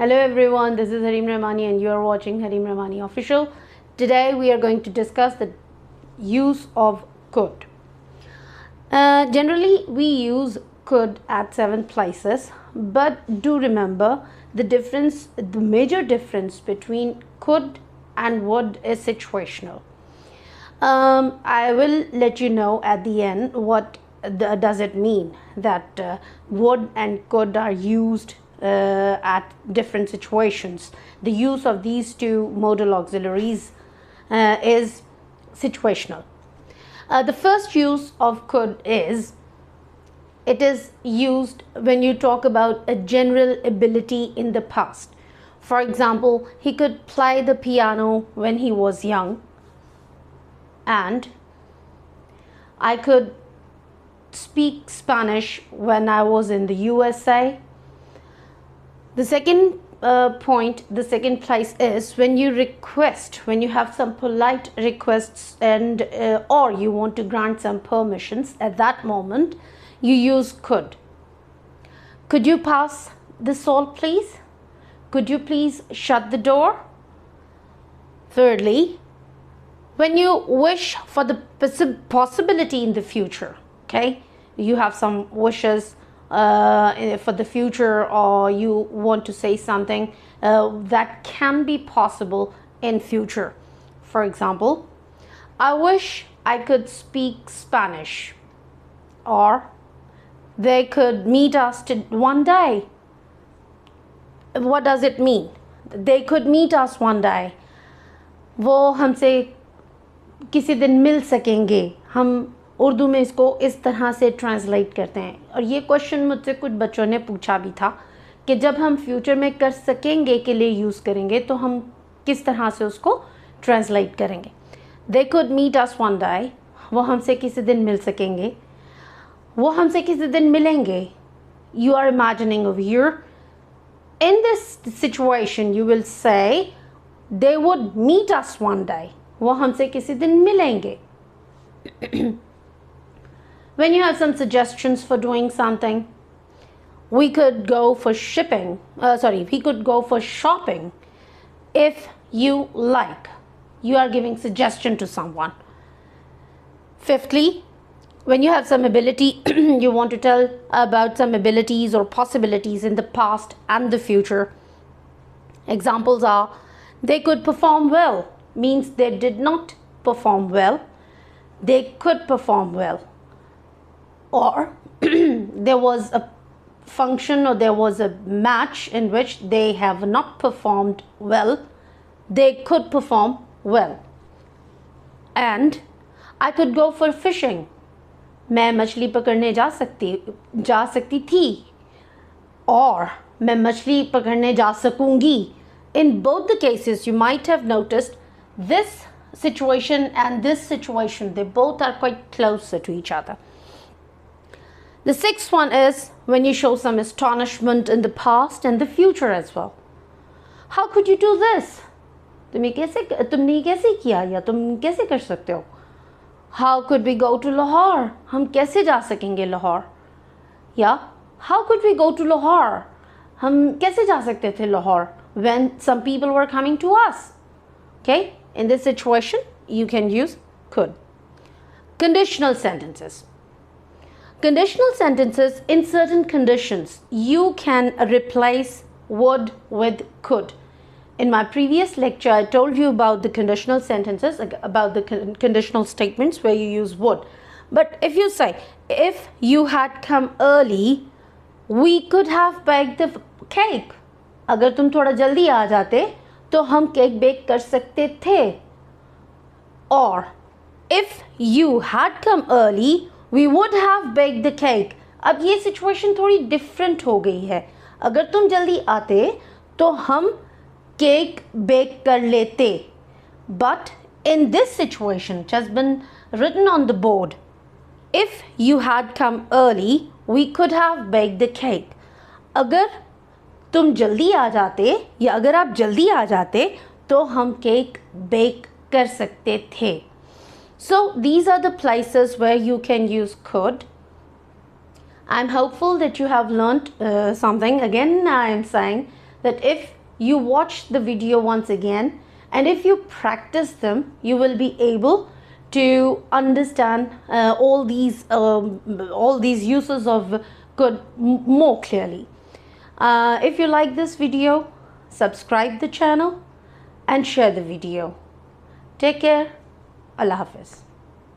Hello everyone, this is Harim Rahmani and you are watching Harim Rahmani Official. Today we are going to discuss the use of could. Generally we use could at 7 places, but do remember the major difference between could and would is situational. I will let you know at the end what does it mean that would and could are used at different situations. The use of these two modal auxiliaries is situational. The first use of could is it is used when you talk about a general ability in the past. For example, he could play the piano when he was young, and I could speak Spanish when I was in the USA. The second the second place is when you have some polite requests and or you want to grant some permissions. At that moment you use could. Could you pass the salt please? Could you please shut the door? Thirdly, when you wish for the possibility in the future, okay, you have some wishes for the future, or you want to say something that can be possible in future. For example, I wish I could speak Spanish, or they could meet us one day. What does it mean? They could meet us one day. वो हमसे किसी दिन मिल सकेंगे. हम उर्दू में इसको इस तरह से ट्रांसलेट करते हैं. और ये क्वेश्चन मुझसे कुछ बच्चों ने पूछा भी था कि जब हम फ्यूचर में कर सकेंगे के लिए यूज़ करेंगे तो हम किस तरह से उसको ट्रांसलेट करेंगे. They could meet us one day, वो हमसे किसी दिन मिल सकेंगे, वो हमसे किसी दिन मिलेंगे. You are imagining over here. In this situation you will say they would meet us one day, वो हमसे किसी दिन मिलेंगे. When you have some suggestions for doing something, we could go for we could go for shopping if you like. You are giving suggestion to someone. Fifthly, when you have some ability, you want to tell about some abilities or possibilities in the past and the future. Examples are, they could perform well, means they did not perform well. They could perform well. Or there was a function or there was a match in which they have not performed well. They could perform well. And I could go for fishing. मैं मछली पकड़ने जा सकती थी, और मैं मछली पकड़ने जा सकूंगी. In both the cases you might have noticed this situation and this situation, they both are quite closer to each other. The sixth one is when you show some astonishment in the past and the future as well. How could you do this? तुमने कैसे किया, या तुम कैसे कर सकते हो? How could we go to Lahore? हम कैसे जा सकेंगे लाहौर? या how could we go to Lahore? हम कैसे जा सकते थे Lahore when some people were coming to us? Okay, in this situation you can use could. Conditional sentences. Conditional sentences, in certain conditions you can replace would with could. In my previous lecture I told you about the conditional sentences, about the conditional statements where you use would. But if you say, if you had come early we could have baked the cake. अगर तुम थोड़ा जल्दी आ जाते तो हम cake bake कर सकते थे. Or if you had come early we would have baked the cake. अब ये सिचुएशन थोड़ी डिफरेंट हो गई है. अगर तुम जल्दी आते तो हम केक बेक कर लेते. But in this situation which has been written on the board, if you had come early we could have baked the cake. अगर तुम जल्दी आ जाते या अगर आप जल्दी आ जाते तो हम केक बेक कर सकते थे. So these are the places where you can use could. I'm hopeful that you have learnt something. Again, I am saying that if you watch the video once again and if you practice them, you will be able to understand all these uses of good more clearly. If you like this video, subscribe the channel and share the video. Take care. Allah Hafiz.